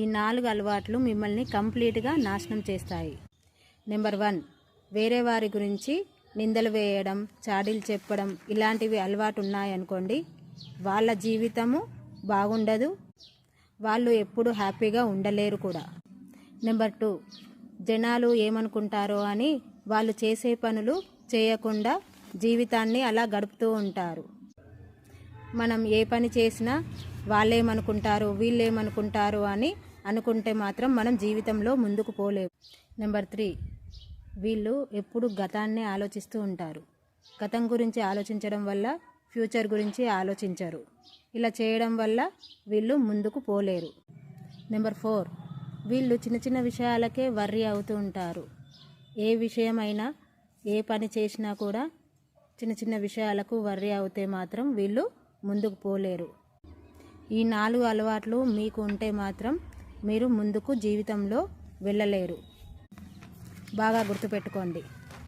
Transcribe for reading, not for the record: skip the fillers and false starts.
ఈ 4 అలవాట్లు మిమ్మల్ని కంప్లీట్గా నాశనం చేస్తాయి. నెంబర్ 1, వేరే వారి గురించి నిందలు వేయడం, చాడీలు చెప్పడం, ఇలాంటివి అలవాటు ఉన్నాయనుకోండి, వాళ్ళ జీవితము బాగుండదు, వాళ్ళు ఎప్పుడు హ్యాపీగా ఉండలేరు కూడా. నెంబర్ 2, జనాలు ఏమనుకుంటారో అని వాళ్ళు చేసే పనులు చేయకుండా జీవితాన్ని అలా గడుపుతూ ఉంటారు. మనం ఏ పని చేసినా వాళ్ళేమనుకుంటారు, వీళ్ళేమనుకుంటారు అని అనుకుంటే మాత్రం మనం జీవితంలో ముందుకు పోలేము. నెంబర్ 3, వీళ్ళు ఎప్పుడు గతాన్నే ఆలోచిస్తూ ఉంటారు. గతం గురించి ఆలోచించడం వల్ల ఫ్యూచర్ గురించి ఆలోచించరు. ఇలా చేయడం వల్ల వీళ్ళు ముందుకు పోలేరు. నెంబర్ 4, వీళ్ళు చిన్న చిన్న విషయాలకే వర్రీ అవుతూ ఉంటారు. ఏ విషయమైనా, ఏ పని చేసినా కూడా చిన్న చిన్న విషయాలకు వర్రీ అవుతే మాత్రం వీళ్ళు ముందుకు పోలేరు. ఈ 4 అలవాట్లు మీకు ఉంటే మాత్రం మీరు ముందుకు జీవితంలో వెళ్ళలేరు. బాగా గుర్తుపెట్టుకోండి.